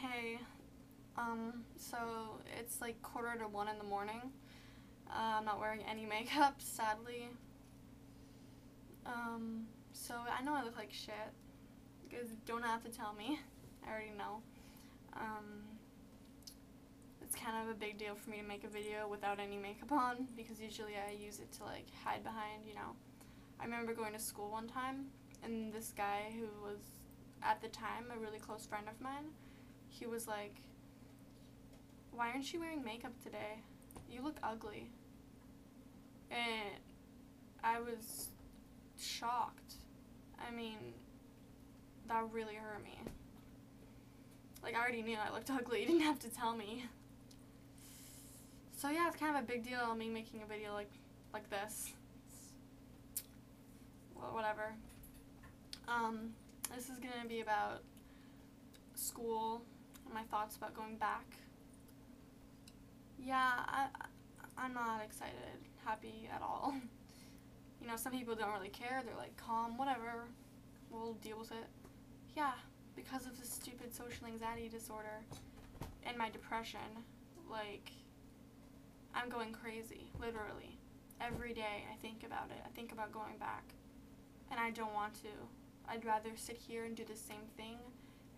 Hey, so it's like 1:45 in the morning. I'm not wearing any makeup, sadly. So I know I look like shit. You guys don't have to tell me. I already know. It's kind of a big deal for me to make a video without any makeup on because usually I use it to like hide behind. I remember going to school one time and this guy who was at the time a really close friend of mine, he was like, "Why aren't you wearing makeup today? You look ugly." And I was shocked. I mean, that really hurt me. Like, I already knew I looked ugly. You didn't have to tell me. So yeah, it's kind of a big deal, me making a video like this. Well, whatever. This is gonna be about school and my thoughts about going back. Yeah, I'm not excited, happy at all. Some people don't really care. They're like, calm, whatever. We'll deal with it. Yeah, because of this stupid social anxiety disorder and my depression, like, I'm going crazy, literally. Every day I think about it. I think about going back. And I don't want to. I'd rather sit here and do the same thing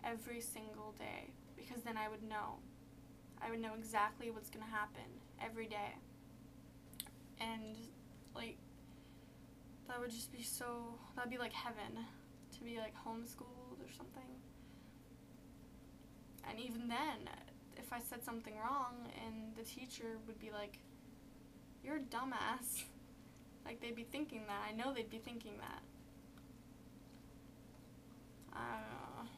every single day because then I would know. I would know exactly what's going to happen every day. And, like, that would just be that'd be like heaven, to be like homeschooled or something. And even then, if I said something wrong and the teacher would be like, "You're a dumbass." Like, they'd be thinking that. I know they'd be thinking that. I don't know.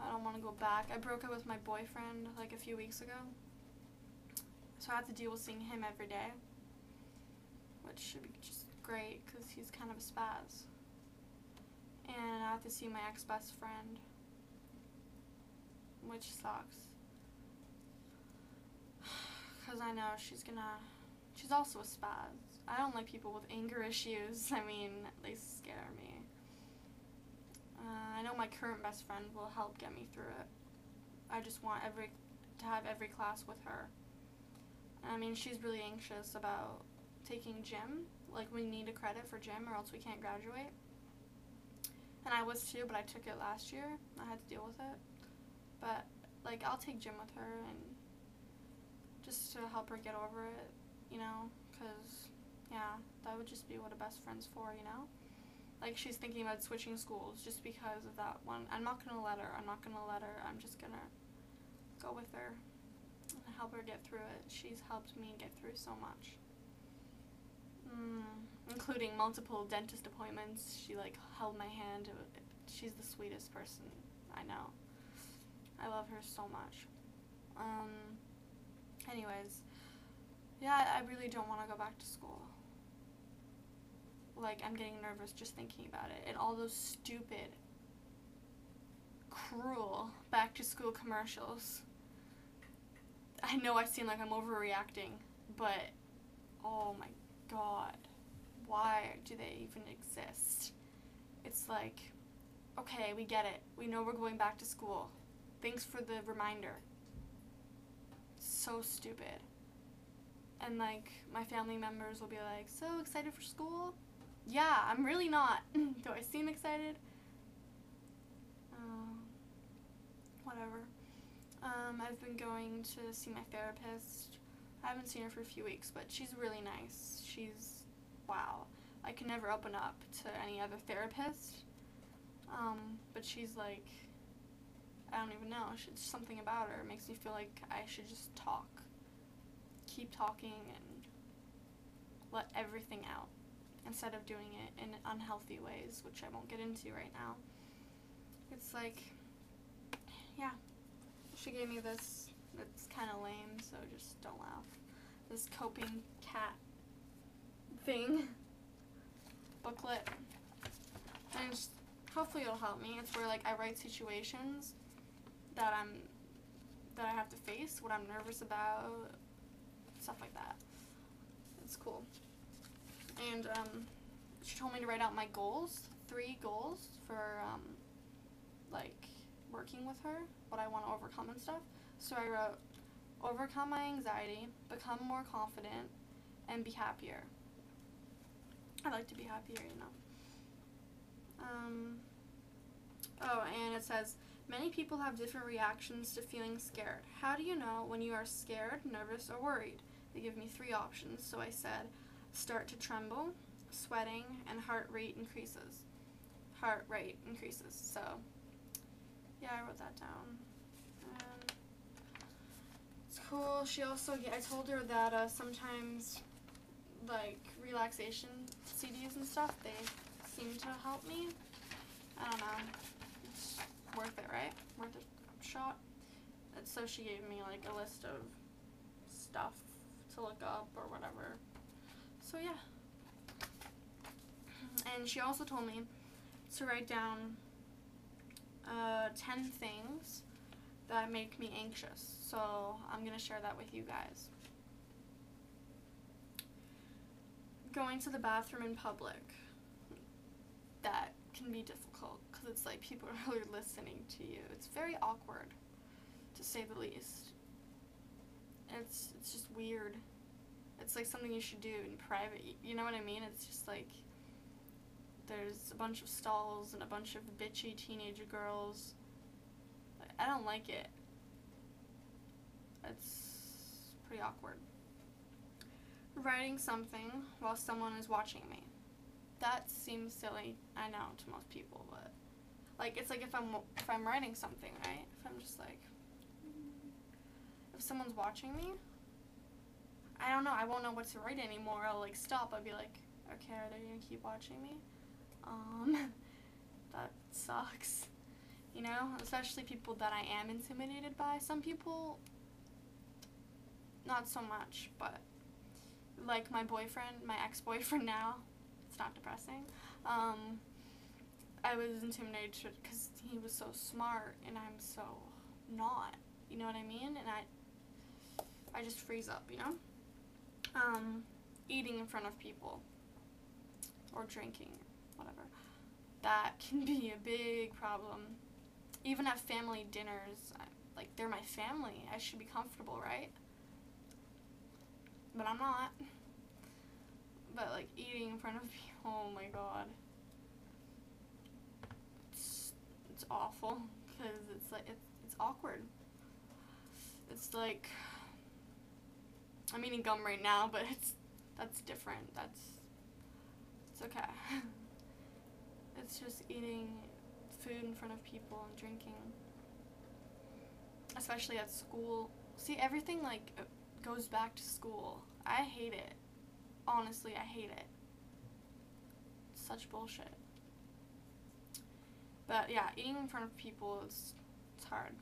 I don't want to go back. I broke up with my boyfriend like a few weeks ago. So I have to deal with seeing him every day, which should be just great because he's kind of a spaz. And I have to see my ex-best friend, which sucks. Because I know she's also a spaz. I don't like people with anger issues. I mean, they scare me. I know my current best friend will help get me through it. I just want to have every class with her. I mean, she's really anxious about taking gym. Like, we need a credit for gym or else we can't graduate. And I was too, but I took it last year. I had to deal with it. But, like, I'll take gym with her and just to help her get over it, because, yeah, that would just be what a best friend's for, Like, she's thinking about switching schools just because of that one. I'm not going to let her. I'm just going to go with her and help her get through it. She's helped me get through so much. Including multiple dentist appointments. She, like, held my hand. She's the sweetest person I know. I love her so much. Anyways, yeah, I really don't want to go back to school. Like, I'm getting nervous just thinking about it. And all those stupid, cruel back-to-school commercials. I know I seem like I'm overreacting, but oh my god, why do they even exist? It's like, okay, we get it. We know we're going back to school. Thanks for the reminder. So stupid. And, like, my family members will be like, "So excited for school?" Yeah, I'm really not. Do I seem excited? Whatever. I've been going to see my therapist. I haven't seen her for a few weeks, but she's really nice. Wow. I can never open up to any other therapist. But she's like, I don't even know. She's something about her makes me feel like I should just talk. Keep talking and let everything out instead of doing it in unhealthy ways, which I won't get into right now. It's like, yeah, she gave me this. It's kind of lame, so just don't laugh. This coping cat thing booklet, and hopefully it'll help me. It's where, like, I write situations that I have to face, what I'm nervous about, stuff like that. It's cool. And she told me to write out my goals, 3 goals for like work working with her, what I want to overcome and stuff. So I wrote, overcome my anxiety, become more confident, and be happier. I like to be happier, you know. Oh, and it says, many people have different reactions to feeling scared. How do you know when you are scared, nervous, or worried? They give me 3 options. So I said, start to tremble, sweating, and heart rate increases. Heart rate increases. So, yeah, I wrote that down. And it's cool. She also, I told her that sometimes, like, relaxation CDs and stuff, they seem to help me. I don't know. It's worth it, right? Worth a shot. And so she gave me, like, a list of stuff to look up or whatever. So, yeah. And she also told me to write down 10 things that make me anxious. So I'm going to share that with you guys. Going to the bathroom in public. That can be difficult because it's like people are really listening to you. It's very awkward, to say the least. It's just weird. It's like something you should do in private. You know what I mean? It's just like there's a bunch of stalls and a bunch of bitchy teenager girls. I don't like it. It's pretty awkward. Writing something while someone is watching me. That seems silly, I know, to most people, but like it's like if I'm writing something, right? If I'm just like, if someone's watching me, I don't know, I won't know what to write anymore. I'll like stop. I'll be like, okay, are they gonna keep watching me? That sucks, you know, especially people that I am intimidated by. Some people, not so much, but like my boyfriend, my ex-boyfriend now, it's not depressing, I was intimidated because he was so smart and I'm so not, you know what I mean, and I just freeze up, you know. Eating in front of people or drinking, whatever, that can be a big problem. Even at family dinners, like, they're my family. I should be comfortable, right? But I'm not. But, like, eating in front of people, oh my god. It's awful, because it's, like, it's awkward. It's like, I'm eating gum right now, but that's different. It's okay. It's just eating food in front of people and drinking. Especially at school. See, everything, like, goes back to school. I hate it. Honestly, I hate it. It's such bullshit. But, yeah, eating in front of people, it's hard.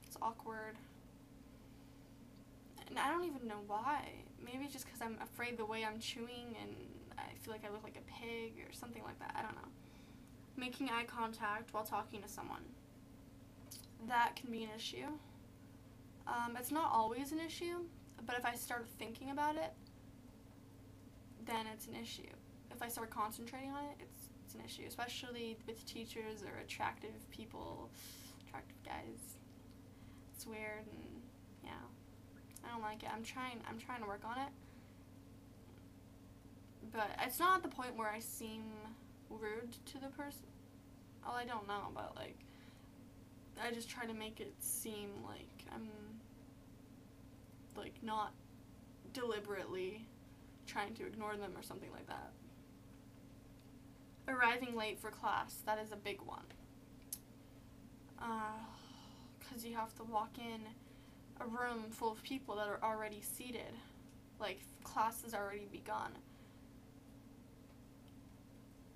It's awkward. And I don't even know why. Maybe just because I'm afraid the way I'm chewing and I feel like I look like a pig or something like that. I don't know. Making eye contact while talking to someone. That can be an issue. It's not always an issue, but if I start thinking about it, then it's an issue. If I start concentrating on it, it's an issue, especially with teachers or attractive people, attractive guys. It's weird, and yeah, I don't like it. I'm trying to work on it, but it's not at the point where I seem rude to the person. Well, I don't know, but like, I just try to make it seem like I'm like not deliberately trying to ignore them or something like that. Arriving late for class, that is a big one. 'Cause you have to walk in a room full of people that are already seated, like class has already begun,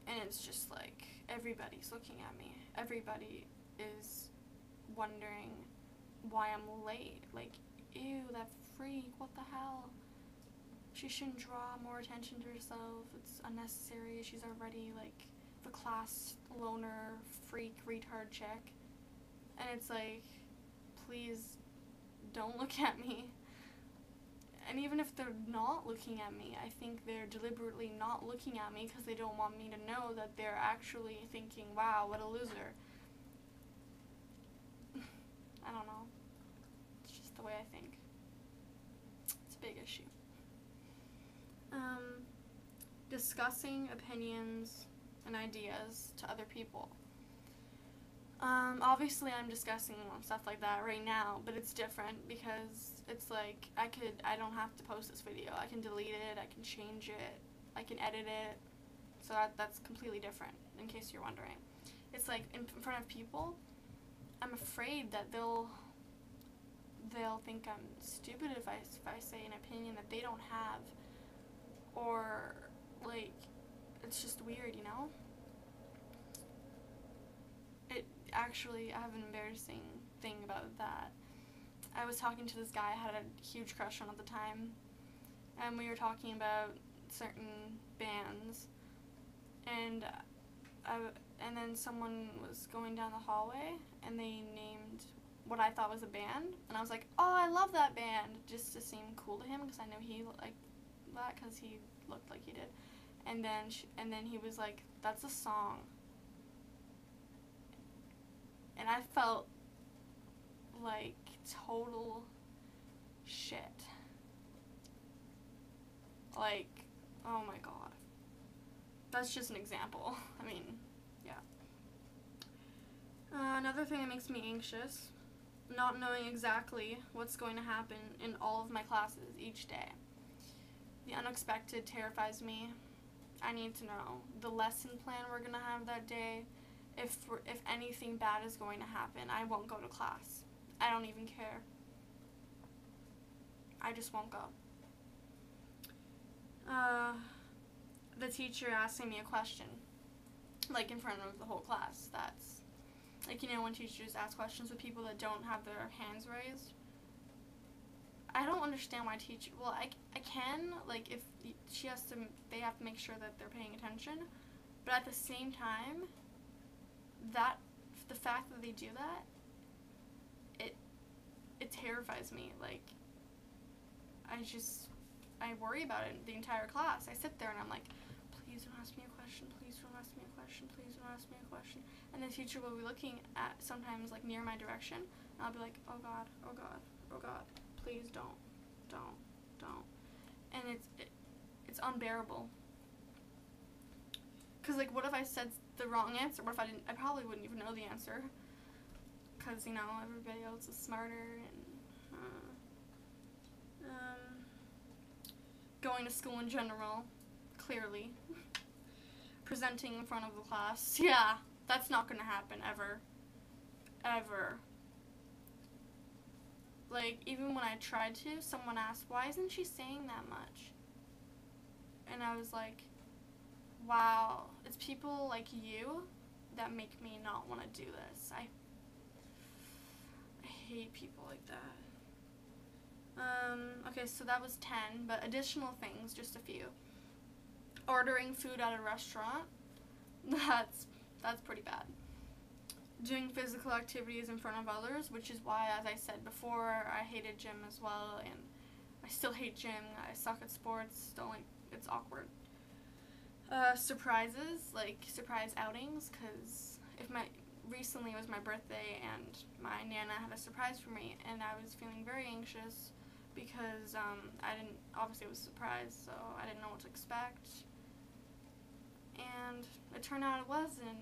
and it's just like everybody's looking at me. Everybody is wondering why I'm late. Like, ew, that freak, what the hell? She shouldn't draw more attention to herself. It's unnecessary. She's already, like, the class loner, freak, retard chick. And it's like, please don't look at me. And even if they're not looking at me, I think they're deliberately not looking at me because they don't want me to know that they're actually thinking, wow, what a loser. I think. It's a big issue. Discussing opinions and ideas to other people. Obviously I'm discussing stuff like that right now, but it's different because it's like I don't have to post this video. I can delete it, I can change it, I can edit it. So that's completely different, in case you're wondering. It's like in front of people, I'm afraid that they'll think I'm stupid if I say an opinion that they don't have, or like, it's just weird, you know? Actually, I have an embarrassing thing about that. I was talking to this guy I had a huge crush on at the time, and we were talking about certain bands, and then someone was going down the hallway, and they named what I thought was a band, and I was like, oh, I love that band, just to seem cool to him, because I know he liked that, because he looked like he did, and then he was like, that's a song. And I felt like total shit. Like, oh my god. That's just an example. I mean, yeah. Another thing that makes me anxious, not knowing exactly what's going to happen in all of my classes each day. The unexpected terrifies me. I need to know the lesson plan we're going to have that day. If anything bad is going to happen, I won't go to class. I don't even care. I just won't go. The teacher asking me a question, like in front of the whole class. That's, like, you know, when teachers ask questions with people that don't have their hands raised. I don't understand why well, I can, like, if they have to make sure that they're paying attention, but at the same time, the fact that they do that, it terrifies me. Like, I worry about it the entire class. I sit there and I'm like, please don't ask me a question, please don't ask me a question, please don't ask me a question. And the teacher will be looking at sometimes, like, near my direction, and I'll be like, oh god, oh god, oh god, please don't. And it's unbearable. Because, like, what if I said the wrong answer? What if I didn't? I probably wouldn't even know the answer. Because, you know, everybody else is smarter. And going to school in general, clearly. Presenting in front of the class. Yeah, that's not going to happen ever. Ever. Like, even when I tried to, someone asked, why isn't she saying that much? And I was like, wow, it's people like you that make me not want to do this. I hate people like that. Okay, so that was 10, but additional things, just a few. Ordering food at a restaurant, that's pretty bad. Doing physical activities in front of others, which is why, as I said before, I hated gym as well, and I still hate gym. I suck at sports, it's awkward. Surprises, like surprise outings, because recently was my birthday, and my Nana had a surprise for me, and I was feeling very anxious, because obviously it was a surprise, so I didn't know what to expect, and it turned out it was an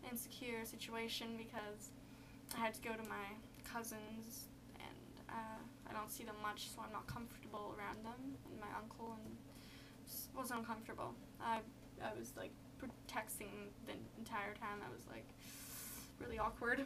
insecure situation, because I had to go to my cousins, and I don't see them much, so I'm not comfortable around them, and my uncle, and just wasn't uncomfortable. I was like texting the entire time. That was like really awkward.